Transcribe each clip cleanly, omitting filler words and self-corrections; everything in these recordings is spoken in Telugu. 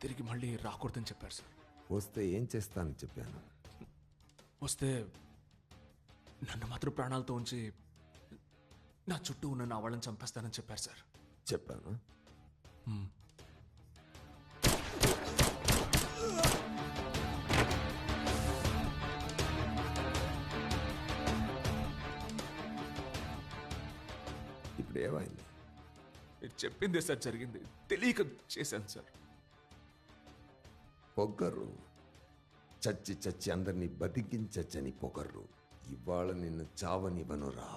తిరిగి మళ్ళీ రాకూడదని చెప్పారు సార్. వస్తే ఏం చేస్తానని చెప్పాను? వస్తే నన్ను మాత్రం ప్రాణాలతో ఉంచి నా చుట్టూ ఉన్న నా వాళ్ళని చంపేస్తానని చెప్పారు సార్. చెప్పాను. ఇప్పుడు ఏమైంది? మీరు చెప్పిందే సార్ జరిగింది. తెలియక చేశాను సార్. పొగరు చచ్చి చచ్చి అందరినీ బతికించచ్చని పొగరు. ఇవాళ నిన్ను చావనివ్వనురా.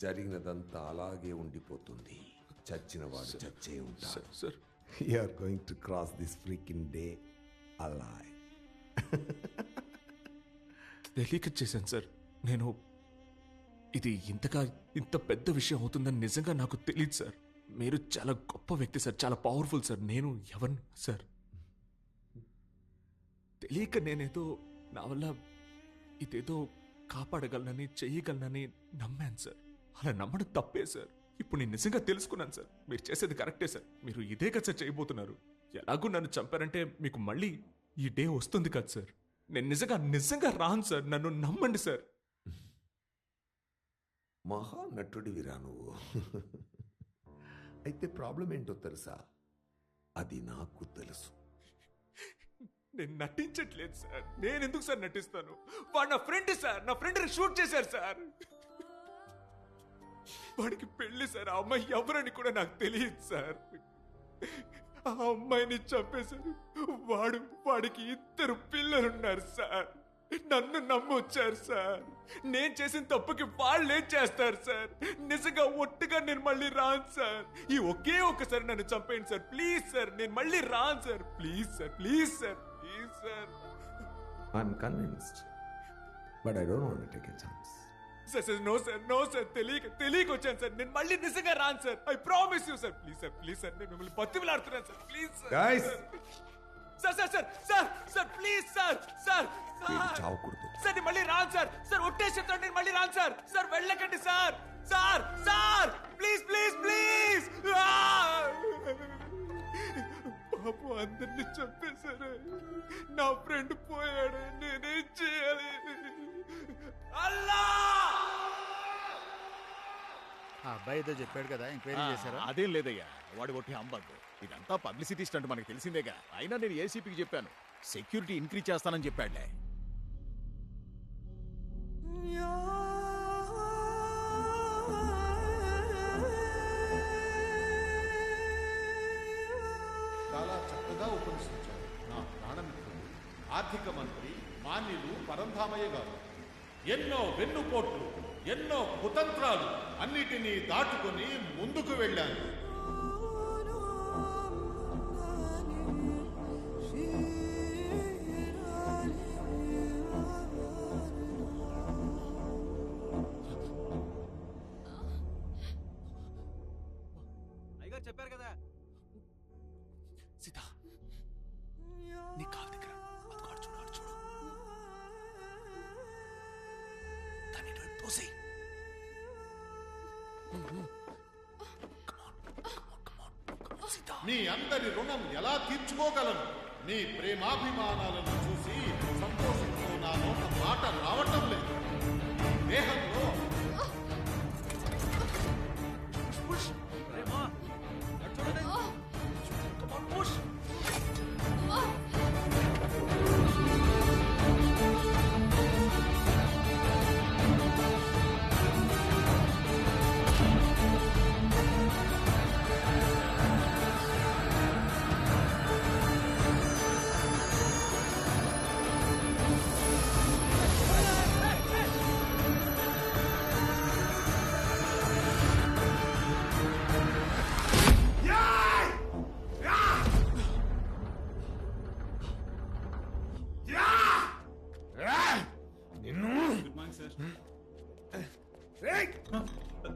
జరిగినదంతా అలాగే ఉండిపోతుంది. చచ్చిన వాడు చచ్చే ఉంటాడు. Sir you are going to cross this freaking day alive. తెలియక చేశాను సార్. నేను ఇది ఇంత పెద్ద విషయం అవుతుందని నిజంగా నాకు తెలియదు సార్. మీరు చాలా గొప్ప వ్యక్తి సార్, చాలా పవర్ఫుల్ సార్. నేను ఎవరిని సార్? తెలియక నేనేదో నా వల్ల ఇదేదో కాపాడగలనని చెయ్యగలనని నమ్మాను సార్. అలా నమ్మడం తప్పే సార్. ఇప్పుడు నేను నిజంగా తెలుసుకున్నాను సార్. మీరు చేసేది కరెక్టే సార్. మీరు ఇదే కదా సార్ చేయబోతున్నారు. ఎలాగూ నన్ను చంపారంటే మీకు మళ్ళీ ఈ డే వస్తుంది కదా సార్. నేను నిజంగా రాను సార్. నన్ను నమ్మండి సార్. మహానటుడివిరా నువ్వు. అయితే ప్రాబ్లం ఏంటో తెలుసా? అది నాకు తెలుసు. నేను నటించట్లేదు సార్. నేను ఎందుకు సార్ నటిస్తాను? వాడు నా ఫ్రెండ్ సార్. నా ఫ్రెండ్ని షూట్ చేశారు సార్. వాడికి పెళ్లి సార్. ఆ అమ్మాయి ఎవరని కూడా నాకు తెలియదు సార్. ఆ అమ్మాయిని చంపేశారు. వాడికి 2 పిల్లలున్నారు సార్. నన్ను నమ్మొచ్చారు సార్. నేను చేసిన తప్పుకి వాళ్ళు ఏం చేస్తారు సార్? నిజంగా ఒట్టుగా నేను మళ్ళీ రాను సార్. ఈ ఒక్కసారి నన్ను చంపేయండి సార్. Please sir. నేను మళ్ళీ రాను sir. Please sir. Please sir. Please sir. I'm convinced but I don't want to take a chance. Sir no sir. తెలియక వచ్చాను సార్. నేను మళ్ళీ నిజంగా రాను sir. I promise you sir. Please sir. Please sir. నేను మిమ్మల్ని బతిమలాడుతున్నాను sir. Please sir. Guys, sir please sir. చావకూడదు సార్ నేను మళ్ళీ రాను సార్. సార్ ఒట్టేసి చెప్తాను. నేను మళ్ళీ రాను సార్. సార్ వెళ్ళకండి సార్. ప్లీజ్ పాపం అందరినీ చంపేశారు. నా ఫ్రెండ్ పోయాడు. నేనేం చేయాలి? అల్లా! ఆ అబ్బాయి ఏదో చెప్పాడు కదా, ఎంక్వైరీ చేశారా? అదేం లేదయ్యా, వాడు కొట్టి హంబగ్. ఇదంతా పబ్లిసిటీ స్టంట్, మనకు తెలిసిందేగా. అయినా నేను ఏసీపీకి చెప్పాను, సెక్యూరిటీ ఇంక్రీజ్ చేస్తానని చెప్పాడులే. చాలా చక్కగా ఉపన్యసించారు నా ప్రాణమిత్రుడు ఆర్థిక మంత్రి మాన్యులు పరంధామయ్య గారు. ఎన్నో వెన్నుపోట్లు, ఎన్నో కుతంత్రాలు అన్నిటినీ దాటుకుని ముందుకు వెళ్ళాను. అయ్యగారు చెప్పారు కదా. సీత, నీ కాలు దగ్గర చూడు చూడు. దాన్ని పోసి. మీ అందరి రుణం ఎలా తీర్చుకోగలను? నీ ప్రేమాభిమానాలను చూసి సంతోషంతో నా నోట మాట రావటం లేదు. దేహంలో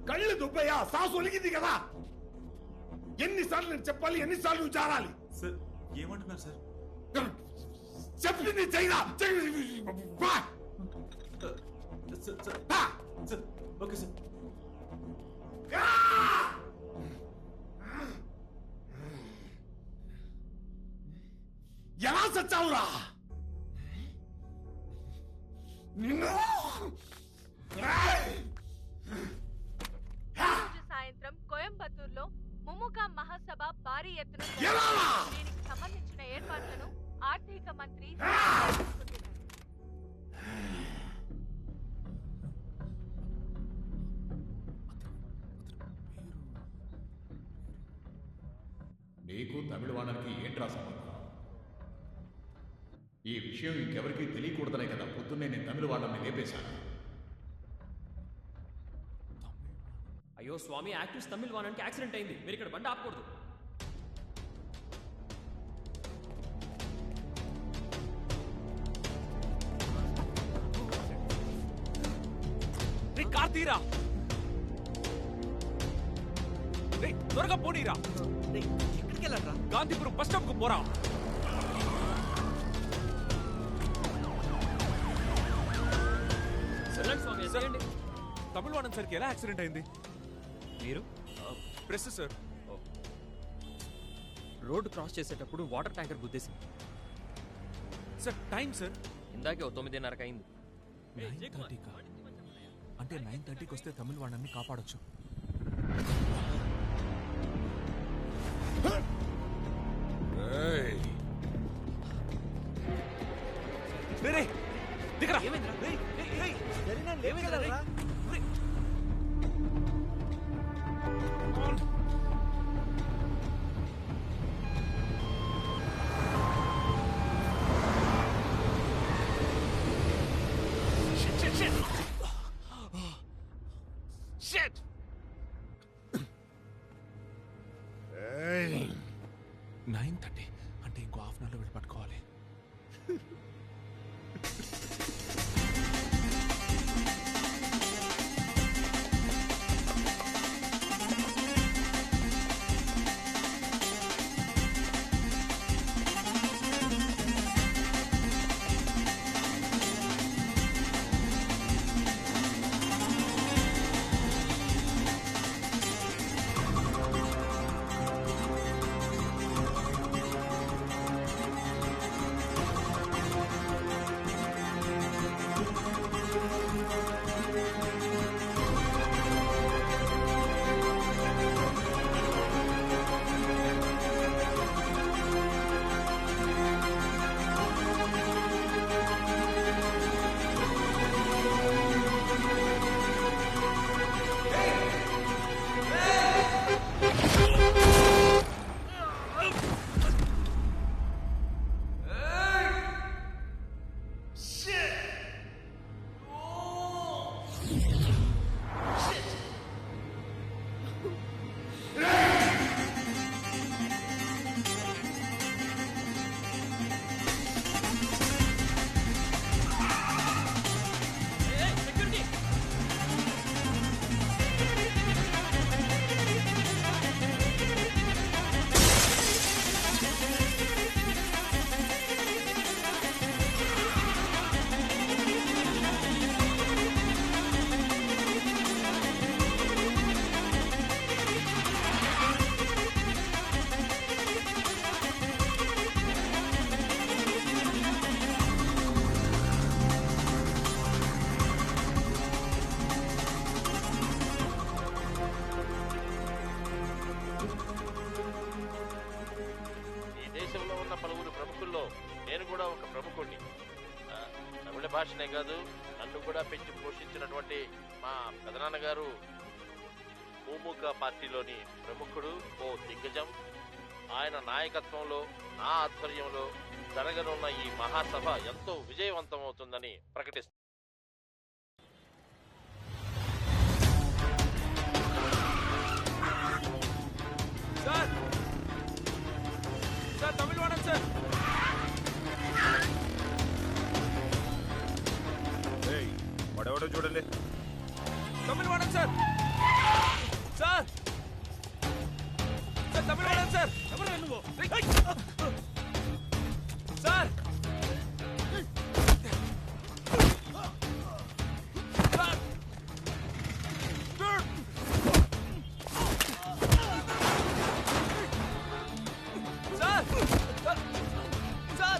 కళ్ళు దుబ్బయ్యా, సాసు ఒలిగింది కదా. ఎన్నిసార్లు నేను చెప్పాలి, ఎన్నిసార్లు నువ్వు జారాలి? సార్ ఏమంటున్నారు సార్? చెప్పింది చెయ్యరా. Okay sir. ఎలా చచ్చావురా నిన్ను రోజు సాయంత్రం కోయంబత్తూరులో ముముకా మహాసభ భారీ ఎత్తున దీనికి సంబంధించిన ఏర్పాట్లను ఆర్థిక మంత్రి నీకు తమిళవాణానికి ఏంట్రా సంబంధం? ఈ విషయం ఇంకెవరికీ తెలియకూడదనే కదా పొద్దున్నే నేను తమిళవాణాన్ని లేపేశాను. అయ్యో స్వామి, యాక్టివ్స్ తమిళ్ వానానికి యాక్సిడెంట్ అయింది, మీరు ఇక్కడ బండి ఆపకూడదు. కార్తీరా త్వరగా పోనీరా. ఎక్కడికి వెళ్ళారా? గాంధీపురం బస్ స్టాప్ కు పోరా. తమిళవాణం సార్కి ఎలా యాక్సిడెంట్ అయింది? మీరు ప్రెస్ సార్. రోడ్డు క్రాస్ చేసేటప్పుడు వాటర్ ట్యాంకర్ గుద్దేసింది సార్. టైం సార్ ఇందాకే 9:30 అయింది. 9:30కా? అంటే 9:30కి వస్తే తమిళవాణాన్ని కాపాడొచ్చు. Shit! 9:30 అంటే ఇంకో హాఫ్ అన్ అవర్లో వెళ్ళి పట్టుకోవాలి. నేను కూడా ఒక ప్రముఖుడిని. తమిళ భాషనే కాదు, నన్ను కూడా పెంచి పోషించినటువంటి మా పెదనాన్నగారు ముముకా పార్టీలోని ప్రముఖుడు, ఓ దిగ్గజం. ఆయన నాయకత్వంలో, నా ఆధ్వర్యంలో జరగనున్న ఈ మహాసభ ఎంతో విజయవంతమవుతుందని ప్రకటిస్తారు. సార్ సార్ తమిళవాణం సార్. వాడెవడో చూడండి. తమిళవాణం సార్. సార్ సార్ తమిళవాణం సార్. ఎవరు నువ్వు? సార్ సార్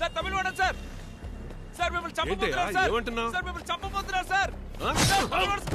సార్ తమిళ వాడన్ సార్ సార్ మిమ్మల్ని చంపబోతున్నారు సార్ ఏమంటున్నావు? సార్ మిమ్మల్ని చంపబోతున్నారు సార్ ఆ? సార్ తమిళ వాడన్